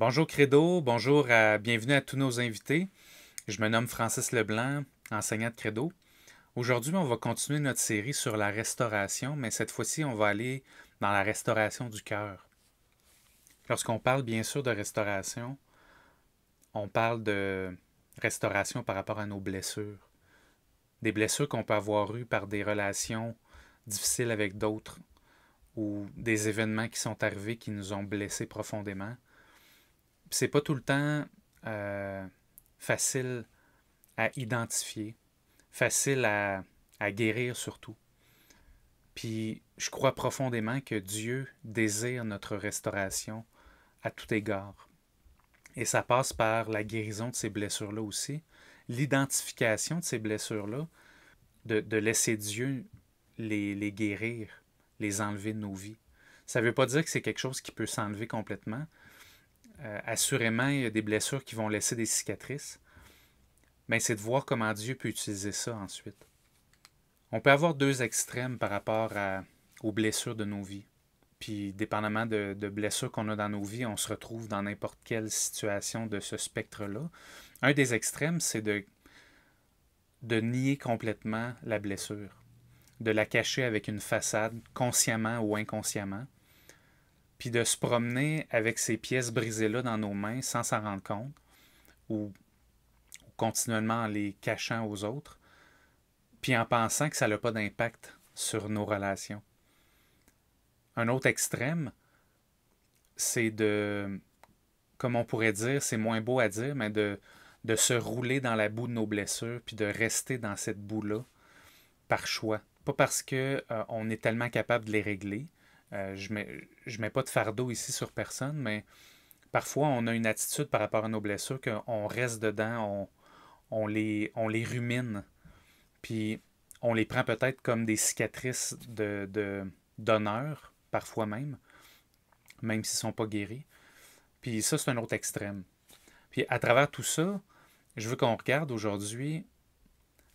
Bonjour Credo, bienvenue à tous nos invités. Je me nomme Francis Leblanc, enseignant de Credo. Aujourd'hui, on va continuer notre série sur la restauration, mais cette fois-ci, on va aller dans la restauration du cœur. Lorsqu'on parle bien sûr de restauration, on parle de restauration par rapport à nos blessures. Des blessures qu'on peut avoir eues par des relations difficiles avec d'autres ou des événements qui sont arrivés qui nous ont blessés profondément. Puis c'est pas tout le temps euh, facile à identifier, facile à guérir surtout. Puis je crois profondément que Dieu désire notre restauration à tout égard. Et ça passe par la guérison de ces blessures-là aussi, l'identification de ces blessures-là, de laisser Dieu les guérir, les enlever de nos vies. Ça ne veut pas dire que c'est quelque chose qui peut s'enlever complètement. Assurément, il y a des blessures qui vont laisser des cicatrices, mais c'est de voir comment Dieu peut utiliser ça ensuite. On peut avoir deux extrêmes par rapport aux blessures de nos vies. Puis, dépendamment de blessures qu'on a dans nos vies, on se retrouve dans n'importe quelle situation de ce spectre-là. Un des extrêmes, c'est de nier complètement la blessure, de la cacher avec une façade, consciemment ou inconsciemment, puis de se promener avec ces pièces brisées-là dans nos mains sans s'en rendre compte, ou continuellement en les cachant aux autres, puis en pensant que ça n'a pas d'impact sur nos relations. Un autre extrême, c'est comme on pourrait dire, c'est moins beau à dire, mais de se rouler dans la boue de nos blessures, puis de rester dans cette boue-là par choix. Pas parce qu'on est tellement capable de les régler. Je mets pas de fardeau ici sur personne, mais parfois on a une attitude par rapport à nos blessures qu'on reste dedans, on les rumine, puis on les prend peut-être comme des cicatrices d'honneur, parfois même s'ils ne sont pas guéris. Puis ça, c'est un autre extrême. Puis à travers tout ça, je veux qu'on regarde aujourd'hui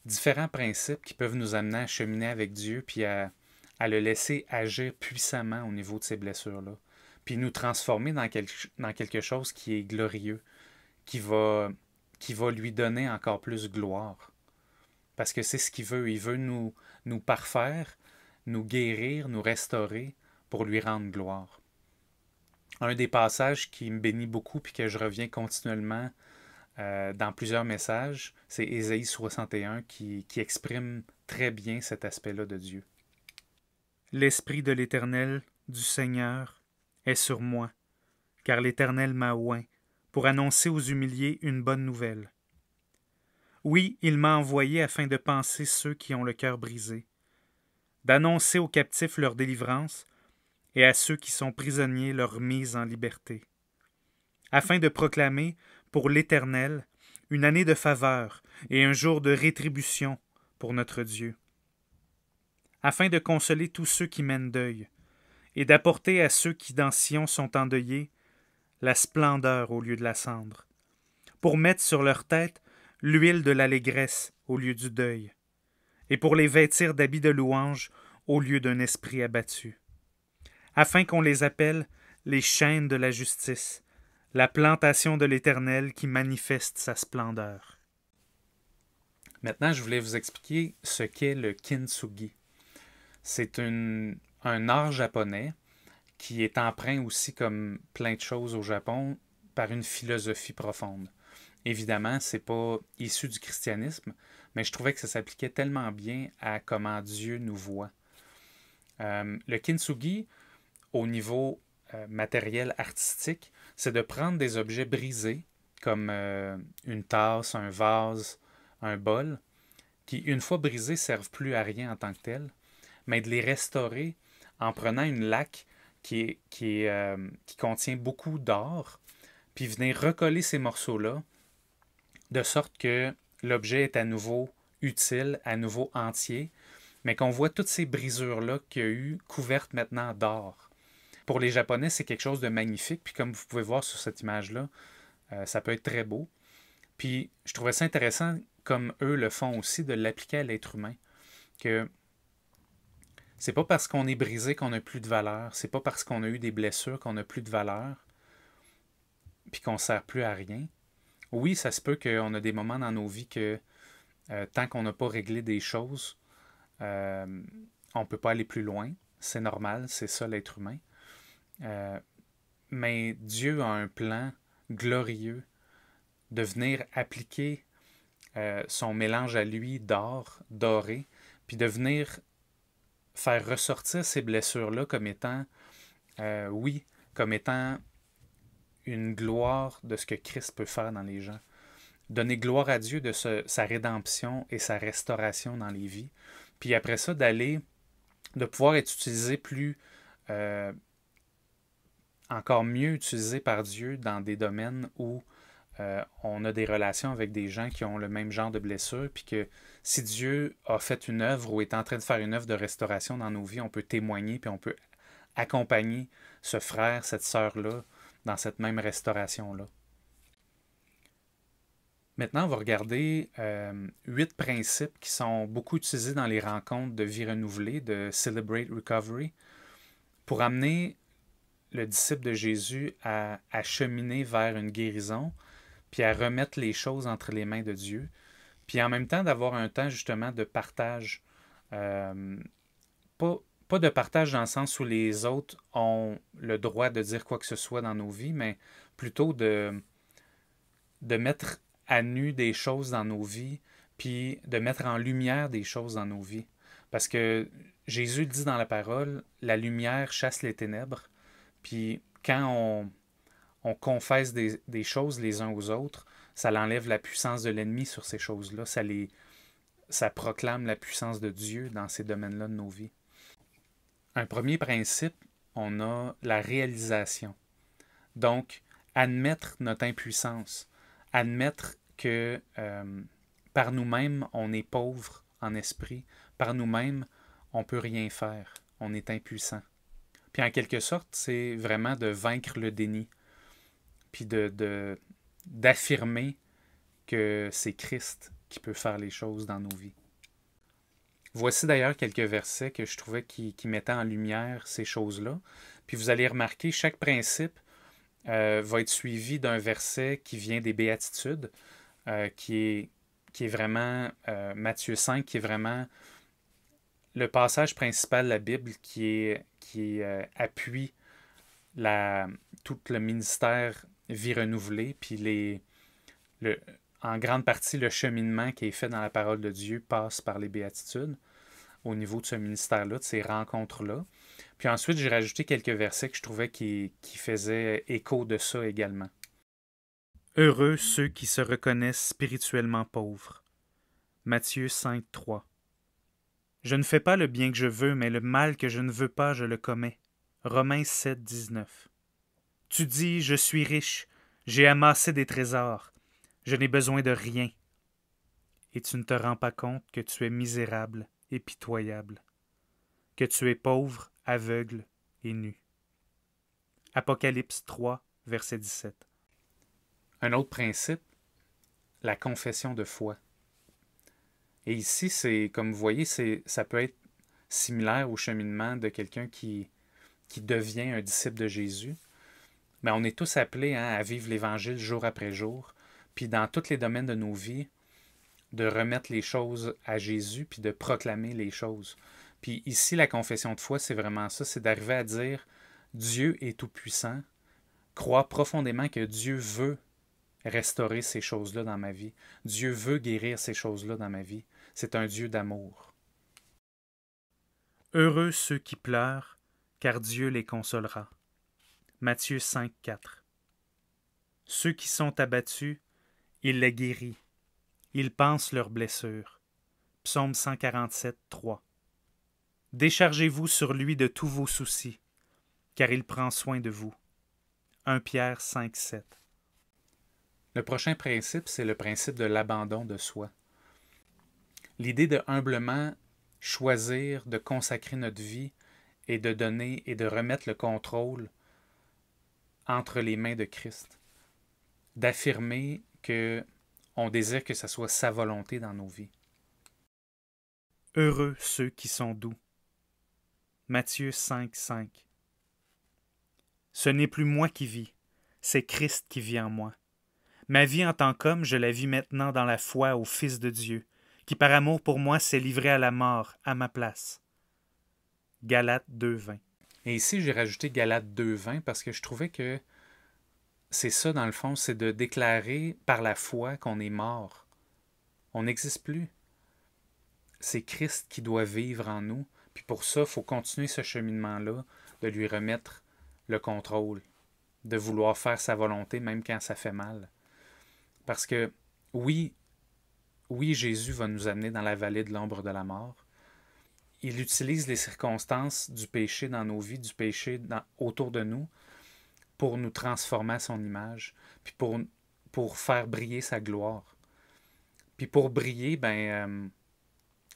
différents principes qui peuvent nous amener à cheminer avec Dieu, puis à le laisser agir puissamment au niveau de ces blessures-là. Puis nous transformer dans quelque chose qui est glorieux, qui va, qui va lui donner encore plus gloire. Parce que c'est ce qu'il veut. Il veut nous parfaire, nous guérir, nous restaurer pour lui rendre gloire. Un des passages qui me bénit beaucoup puis que je reviens continuellement dans plusieurs messages, c'est Ésaïe 61 qui exprime très bien cet aspect-là de Dieu. L'Esprit de l'Éternel, du Seigneur, est sur moi, car l'Éternel m'a oint pour annoncer aux humiliés une bonne nouvelle. Oui, il m'a envoyé afin de panser ceux qui ont le cœur brisé, d'annoncer aux captifs leur délivrance et à ceux qui sont prisonniers leur mise en liberté, afin de proclamer pour l'Éternel une année de faveur et un jour de rétribution pour notre Dieu, afin de consoler tous ceux qui mènent deuil, et d'apporter à ceux qui dans Sion sont endeuillés la splendeur au lieu de la cendre, pour mettre sur leur tête l'huile de l'allégresse au lieu du deuil, et pour les vêtir d'habits de louange au lieu d'un esprit abattu, afin qu'on les appelle les chaînes de la justice, la plantation de l'Éternel qui manifeste sa splendeur. Maintenant, je voulais vous expliquer ce qu'est le kintsugi. C'est un art japonais qui est empreint aussi, comme plein de choses au Japon, par une philosophie profonde. Évidemment, c'est pas issu du christianisme, mais je trouvais que ça s'appliquait tellement bien à comment Dieu nous voit. Le kintsugi, au niveau matériel artistique, c'est de prendre des objets brisés, comme une tasse, un vase, un bol, qui, une fois brisés, ne servent plus à rien en tant que tels, mais de les restaurer en prenant une laque qui contient beaucoup d'or, puis venir recoller ces morceaux-là, de sorte que l'objet est à nouveau utile, à nouveau entier, mais qu'on voit toutes ces brisures-là qu'il y a eu couvertes maintenant d'or. Pour les Japonais, c'est quelque chose de magnifique, puis comme vous pouvez voir sur cette image-là, ça peut être très beau. Puis je trouvais ça intéressant, comme eux le font aussi, de l'appliquer à l'être humain, que c'est pas parce qu'on est brisé qu'on n'a plus de valeur, c'est pas parce qu'on a eu des blessures qu'on n'a plus de valeur, puis qu'on ne sert plus à rien. Oui, ça se peut qu'on a des moments dans nos vies que tant qu'on n'a pas réglé des choses, on ne peut pas aller plus loin. C'est normal, c'est ça l'être humain. Mais Dieu a un plan glorieux de venir appliquer son mélange à lui d'or, doré, puis de venir faire ressortir ces blessures-là comme étant, oui, comme étant une gloire de ce que Christ peut faire dans les gens. Donner gloire à Dieu de sa rédemption et sa restauration dans les vies. Puis après ça, de pouvoir être utilisé encore mieux utilisé par Dieu dans des domaines où on a des relations avec des gens qui ont le même genre de blessures, puis que si Dieu a fait une œuvre ou est en train de faire une œuvre de restauration dans nos vies, on peut témoigner, puis on peut accompagner ce frère, cette sœur-là, dans cette même restauration-là. Maintenant, on va regarder 8 principes qui sont beaucoup utilisés dans les rencontres de vie renouvelée, de Celebrate Recovery, pour amener le disciple de Jésus à cheminer vers une guérison, puis à remettre les choses entre les mains de Dieu, puis en même temps d'avoir un temps justement de partage. Pas de partage dans le sens où les autres ont le droit de dire quoi que ce soit dans nos vies, mais plutôt de mettre à nu des choses dans nos vies, puis de mettre en lumière des choses dans nos vies. Parce que Jésus dit dans la parole, la lumière chasse les ténèbres, puis quand on confesse des choses les uns aux autres, ça enlève la puissance de l'ennemi sur ces choses-là, ça proclame la puissance de Dieu dans ces domaines-là de nos vies. Un premier principe, on a la réalisation. Donc, admettre notre impuissance, admettre que par nous-mêmes, on est pauvre en esprit, par nous-mêmes, on ne peut rien faire, on est impuissant. Puis en quelque sorte, c'est vraiment de vaincre le déni, puis d'affirmer que c'est Christ qui peut faire les choses dans nos vies. Voici d'ailleurs quelques versets que je trouvais qui mettaient en lumière ces choses-là. Puis vous allez remarquer, chaque principe va être suivi d'un verset qui vient des Béatitudes, qui est vraiment Matthieu 5, qui est vraiment le passage principal de la Bible qui appuie tout le ministère Vie renouvelée, puis en grande partie le cheminement qui est fait dans la parole de Dieu passe par les Béatitudes au niveau de ce ministère-là, de ces rencontres-là. Puis ensuite, j'ai rajouté quelques versets que je trouvais qui faisaient écho de ça également. Heureux ceux qui se reconnaissent spirituellement pauvres. Matthieu 5, 3. Je ne fais pas le bien que je veux, mais le mal que je ne veux pas, je le commets. Romains 7, 19. Tu dis, je suis riche, j'ai amassé des trésors, je n'ai besoin de rien. Et tu ne te rends pas compte que tu es misérable et pitoyable, que tu es pauvre, aveugle et nu. Apocalypse 3, verset 17. Un autre principe, la confession de foi. Et ici, c'est comme vous voyez, ça peut être similaire au cheminement de quelqu'un qui devient un disciple de Jésus. Mais on est tous appelés à vivre l'Évangile jour après jour, puis dans tous les domaines de nos vies, de remettre les choses à Jésus, puis de proclamer les choses. Puis ici, la confession de foi, c'est vraiment ça, c'est d'arriver à dire Dieu est tout-puissant, croire profondément que Dieu veut restaurer ces choses-là dans ma vie. Dieu veut guérir ces choses-là dans ma vie. C'est un Dieu d'amour. Heureux ceux qui pleurent, car Dieu les consolera. Matthieu 5, 4. Ceux qui sont abattus, il les guérit. Il panse leurs blessures. Psaume 147, 3. Déchargez-vous sur lui de tous vos soucis, car il prend soin de vous. 1 Pierre 5, 7. Le prochain principe, c'est le principe de l'abandon de soi. L'idée de humblement choisir de consacrer notre vie et de donner et de remettre le contrôle entre les mains de Christ. D'affirmer qu'on désire que ce soit sa volonté dans nos vies. Heureux ceux qui sont doux. Matthieu 5, 5. Ce n'est plus moi qui vis, c'est Christ qui vit en moi. Ma vie en tant qu'homme, je la vis maintenant dans la foi au Fils de Dieu, qui par amour pour moi s'est livré à la mort à ma place. Galates 2:20. Et ici, j'ai rajouté Galates 2:20 parce que je trouvais que c'est ça, dans le fond, c'est de déclarer par la foi qu'on est mort. On n'existe plus. C'est Christ qui doit vivre en nous. Puis pour ça, il faut continuer ce cheminement-là, de lui remettre le contrôle, de vouloir faire sa volonté même quand ça fait mal. Parce que oui, Jésus va nous amener dans la vallée de l'ombre de la mort. Il utilise les circonstances du péché dans nos vies, du péché autour de nous, pour nous transformer à son image, puis pour faire briller sa gloire. Puis pour briller,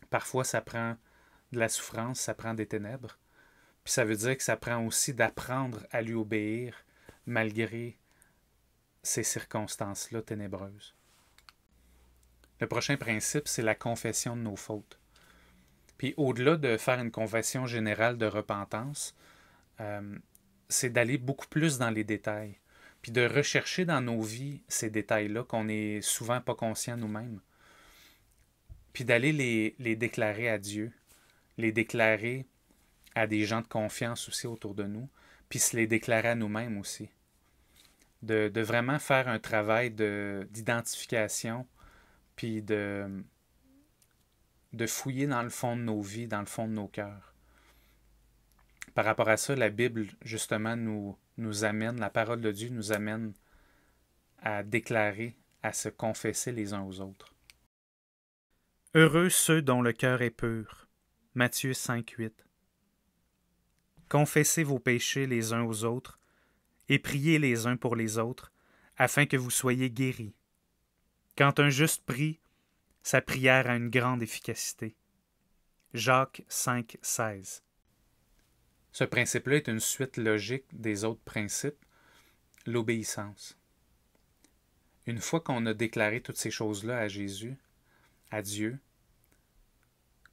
parfois ça prend de la souffrance, ça prend des ténèbres. Puis ça veut dire que ça prend aussi d'apprendre à lui obéir malgré ces circonstances-là ténébreuses. Le prochain principe, c'est la confession de nos fautes. Puis au-delà de faire une confession générale de repentance, c'est d'aller beaucoup plus dans les détails. Puis de rechercher dans nos vies ces détails-là qu'on n'est souvent pas conscient nous-mêmes. Puis d'aller les déclarer à Dieu, les déclarer à des gens de confiance aussi autour de nous, puis se les déclarer à nous-mêmes aussi. De vraiment faire un travail d'identification, puis de fouiller dans le fond de nos vies, dans le fond de nos cœurs. Par rapport à ça, la Bible, justement, nous amène, la parole de Dieu nous amène à déclarer, à se confesser les uns aux autres. Heureux ceux dont le cœur est pur. Matthieu 5:8. Confessez vos péchés les uns aux autres et priez les uns pour les autres, afin que vous soyez guéris. Quand un juste prie, sa prière a une grande efficacité. Jacques 5:16. Ce principe-là est une suite logique des autres principes, l'obéissance. Une fois qu'on a déclaré toutes ces choses-là à Jésus, à Dieu,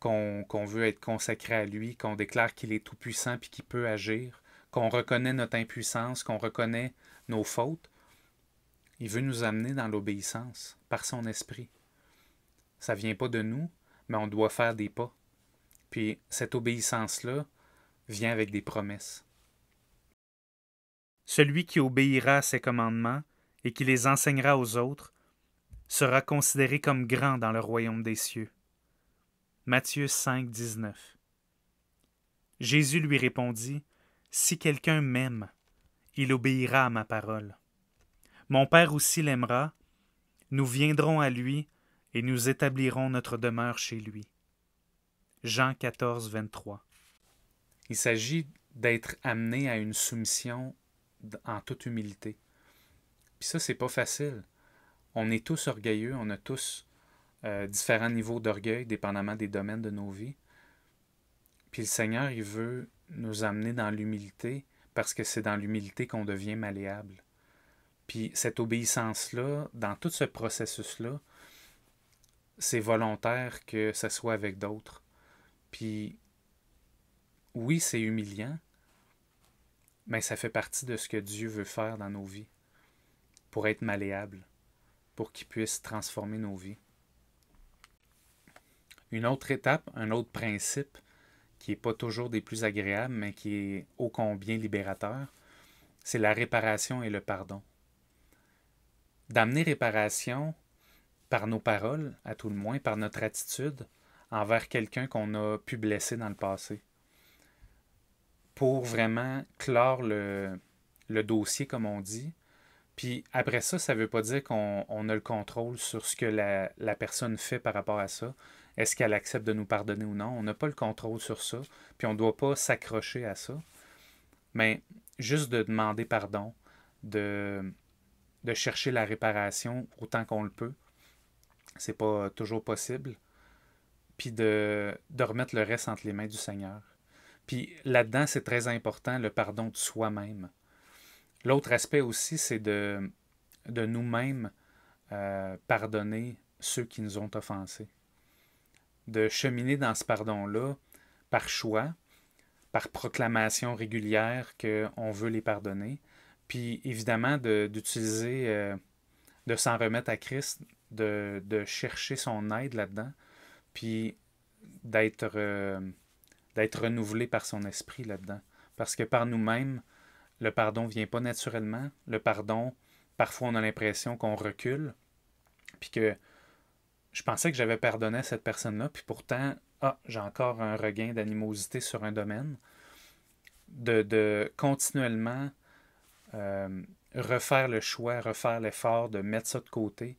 qu'on veut être consacré à lui, qu'on déclare qu'il est tout-puissant puis qu'il peut agir, qu'on reconnaît notre impuissance, qu'on reconnaît nos fautes, il veut nous amener dans l'obéissance par son esprit. Ça ne vient pas de nous, mais on doit faire des pas. Puis cette obéissance-là vient avec des promesses. Celui qui obéira à ses commandements et qui les enseignera aux autres sera considéré comme grand dans le royaume des cieux. Matthieu 5:19. Jésus lui répondit, « Si quelqu'un m'aime, il obéira à ma parole. Mon Père aussi l'aimera, nous viendrons à lui et nous établirons notre demeure chez lui. » Jean 14:23. Il s'agit d'être amené à une soumission en toute humilité. Puis ça, c'est pas facile. On est tous orgueilleux, on a tous différents niveaux d'orgueil, dépendamment des domaines de nos vies. Puis le Seigneur, il veut nous amener dans l'humilité, parce que c'est dans l'humilité qu'on devient malléable. Puis cette obéissance-là, dans tout ce processus-là, c'est volontaire que ce soit avec d'autres. Puis oui, c'est humiliant, mais ça fait partie de ce que Dieu veut faire dans nos vies, pour être malléable, pour qu'il puisse transformer nos vies. Une autre étape, un autre principe, qui n'est pas toujours des plus agréables, mais qui est ô combien libérateur, c'est la réparation et le pardon. D'amener réparation par nos paroles, à tout le moins, par notre attitude envers quelqu'un qu'on a pu blesser dans le passé. Pour vraiment clore le dossier, comme on dit. Puis après ça, ça ne veut pas dire qu'on a le contrôle sur ce que la personne fait par rapport à ça. Est-ce qu'elle accepte de nous pardonner ou non? On n'a pas le contrôle sur ça, puis on ne doit pas s'accrocher à ça. Mais juste de demander pardon, de chercher la réparation autant qu'on le peut, c'est pas toujours possible, puis de remettre le reste entre les mains du Seigneur. Puis là-dedans, c'est très important, le pardon de soi-même. L'autre aspect aussi, c'est de nous-mêmes pardonner ceux qui nous ont offensés. De cheminer dans ce pardon-là par choix, par proclamation régulière qu'on veut les pardonner, Puis évidemment, d'utiliser, de s'en remettre à Christ, de chercher son aide là-dedans, puis d'être renouvelé par son esprit là-dedans. Parce que par nous-mêmes, le pardon ne vient pas naturellement. Le pardon, parfois on a l'impression qu'on recule, puis que je pensais que j'avais pardonné à cette personne-là, puis pourtant, j'ai encore un regain d'animosité sur un domaine. De continuellement refaire le choix, refaire l'effort de mettre ça de côté,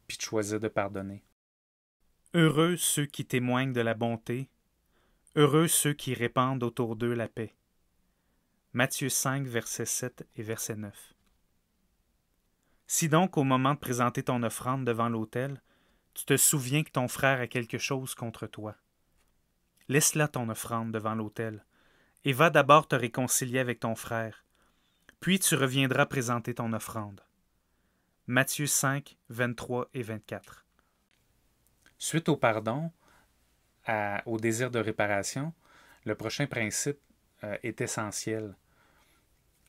puis de choisir de pardonner. Heureux ceux qui témoignent de la bonté, heureux ceux qui répandent autour d'eux la paix. Matthieu 5, versets 7 et verset 9. Si donc, au moment de présenter ton offrande devant l'autel, tu te souviens que ton frère a quelque chose contre toi, laisse là ton offrande devant l'autel, et va d'abord te réconcilier avec ton frère, puis tu reviendras présenter ton offrande. Matthieu 5, 23 et 24. Suite au pardon, au désir de réparation, le prochain principe est essentiel.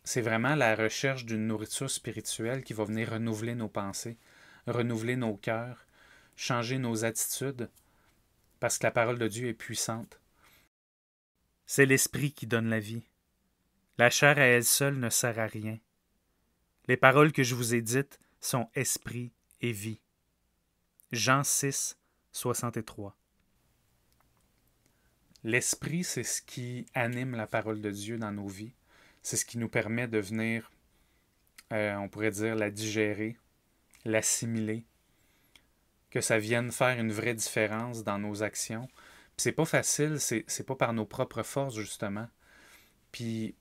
C'est vraiment la recherche d'une nourriture spirituelle qui va venir renouveler nos pensées, renouveler nos cœurs, changer nos attitudes, parce que la parole de Dieu est puissante. C'est l'esprit qui donne la vie. La chair à elle seule ne sert à rien. Les paroles que je vous ai dites sont esprit et vie. Jean 6, 63. L'esprit, c'est ce qui anime la parole de Dieu dans nos vies. C'est ce qui nous permet de venir, on pourrait dire, la digérer, l'assimiler, que ça vienne faire une vraie différence dans nos actions. Puis c'est pas facile, c'est pas par nos propres forces, justement. Puis,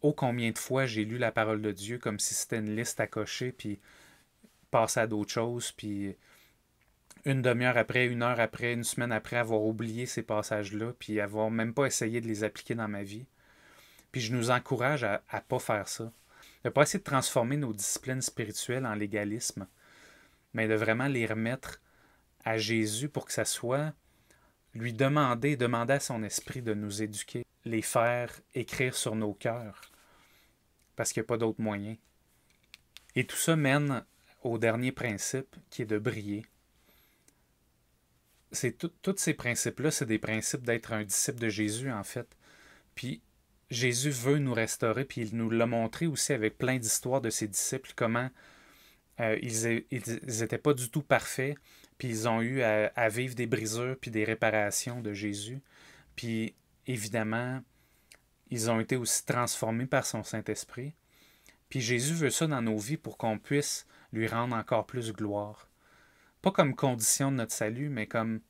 ô combien de fois j'ai lu la parole de Dieu comme si c'était une liste à cocher, puis passer à d'autres choses, puis une demi-heure après, une heure après, une semaine après, avoir oublié ces passages-là, puis avoir même pas essayé de les appliquer dans ma vie. Puis je nous encourage à ne pas faire ça. De ne pas essayer de transformer nos disciplines spirituelles en légalisme, mais de vraiment les remettre à Jésus pour que ça soit lui demander à son esprit de nous éduquer, les faire écrire sur nos cœurs, parce qu'il n'y a pas d'autre moyen. Et tout ça mène au dernier principe, qui est de briller. Tous ces principes-là, c'est des principes d'être un disciple de Jésus, en fait. Puis Jésus veut nous restaurer, puis il nous l'a montré aussi avec plein d'histoires de ses disciples, comment ils n'étaient pas du tout parfaits, puis ils ont eu à vivre des brisures puis des réparations de Jésus. Puis évidemment, ils ont été aussi transformés par son Saint-Esprit. Puis Jésus veut ça dans nos vies pour qu'on puisse lui rendre encore plus gloire. Pas comme condition de notre salut, mais comme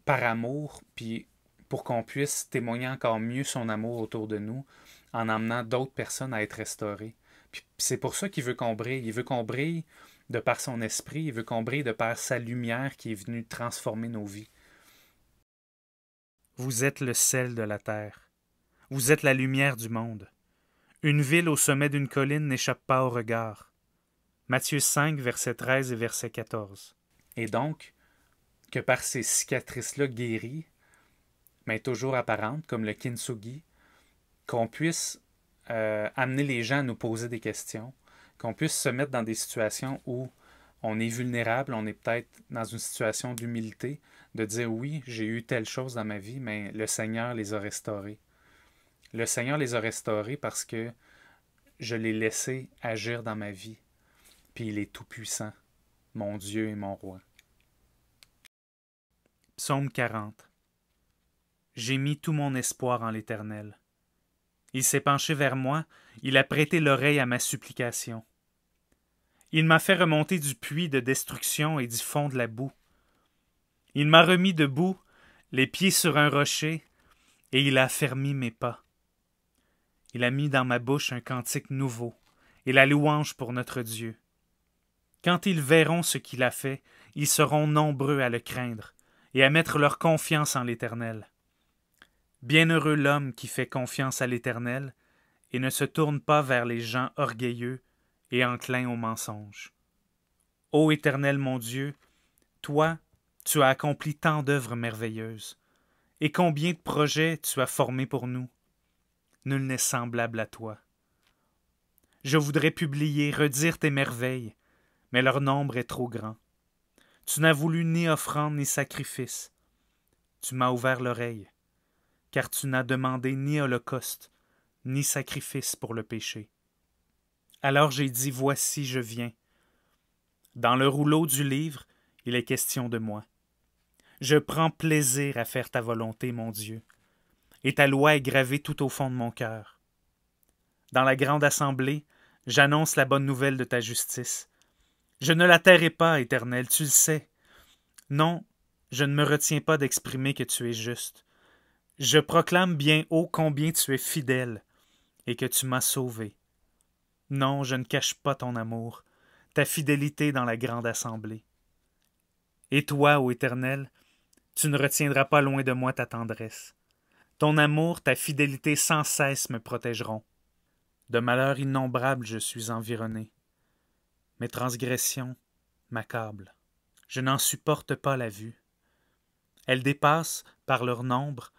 par amour, puis pour qu'on puisse témoigner encore mieux son amour autour de nous en emmenant d'autres personnes à être restaurées. Puis c'est pour ça qu'il veut qu'on brille. Il veut qu'on brille de par son esprit. Il veut qu'on brille de par sa lumière qui est venue transformer nos vies. Vous êtes le sel de la terre. Vous êtes la lumière du monde. Une ville au sommet d'une colline n'échappe pas au regard. Matthieu 5, verset 13 et verset 14. Et donc, que par ces cicatrices-là guéries, mais toujours apparentes, comme le kintsugi, qu'on puisse amener les gens à nous poser des questions, qu'on puisse se mettre dans des situations où on est vulnérable, on est peut-être dans une situation d'humilité, de dire oui, j'ai eu telle chose dans ma vie, mais le Seigneur les a restaurés. Le Seigneur les a restaurés parce que je l'ai laissé agir dans ma vie. Puis il est tout-puissant, mon Dieu et mon roi. Psaume 40. J'ai mis tout mon espoir en l'Éternel. Il s'est penché vers moi, il a prêté l'oreille à ma supplication. Il m'a fait remonter du puits de destruction et du fond de la boue. Il m'a remis debout, les pieds sur un rocher, et il a affermi mes pas. Il a mis dans ma bouche un cantique nouveau, et la louange pour notre Dieu. Quand ils verront ce qu'il a fait, ils seront nombreux à le craindre, et à mettre leur confiance en l'Éternel. Bienheureux l'homme qui fait confiance à l'Éternel, et ne se tourne pas vers les gens orgueilleux et enclins au mensonge. Ô Éternel mon Dieu, toi, tu as accompli tant d'œuvres merveilleuses, et combien de projets tu as formés pour nous. Nul n'est semblable à toi. Je voudrais publier, redire tes merveilles, mais leur nombre est trop grand. Tu n'as voulu ni offrande ni sacrifice. Tu m'as ouvert l'oreille, car tu n'as demandé ni holocauste, ni sacrifice pour le péché. Alors j'ai dit, voici, je viens. Dans le rouleau du livre, il est question de moi. Je prends plaisir à faire ta volonté, mon Dieu, et ta loi est gravée tout au fond de mon cœur. Dans la grande assemblée, j'annonce la bonne nouvelle de ta justice. Je ne la tairai pas, Éternel, tu le sais. Non, je ne me retiens pas d'exprimer que tu es juste. Je proclame bien haut combien tu es fidèle et que tu m'as sauvé. Non, je ne cache pas ton amour, ta fidélité dans la grande assemblée. Et toi, ô Éternel, tu ne retiendras pas loin de moi ta tendresse. Ton amour, ta fidélité sans cesse me protégeront. De malheurs innombrables je suis environné. Mes transgressions m'accablent. Je n'en supporte pas la vue. Elles dépassent, par leur nombre,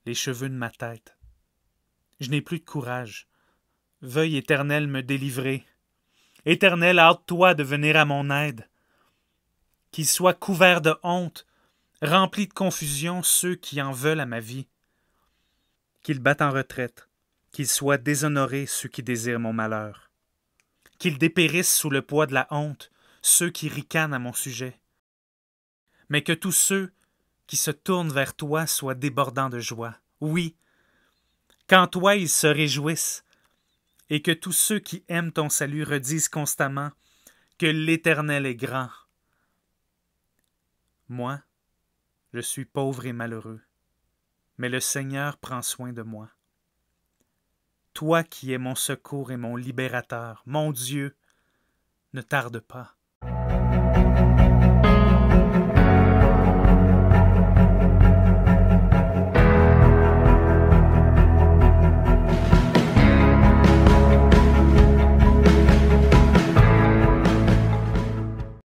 les cheveux de ma tête. Je n'ai plus de courage. Veuille, Éternel, me délivrer. Éternel, hâte-toi de venir à mon aide. Qu'ils soient couverts de honte, remplis de confusion ceux qui en veulent à ma vie. Qu'ils battent en retraite, qu'ils soient déshonorés ceux qui désirent mon malheur. Qu'ils dépérissent sous le poids de la honte ceux qui ricanent à mon sujet. Mais que tous ceux qui se tournent vers toi soient débordants de joie. Oui, qu'en toi ils se réjouissent, et que tous ceux qui aiment ton salut redisent constamment que l'Éternel est grand. Moi, je suis pauvre et malheureux, mais le Seigneur prend soin de moi. Toi qui es mon secours et mon libérateur, mon Dieu, ne tarde pas.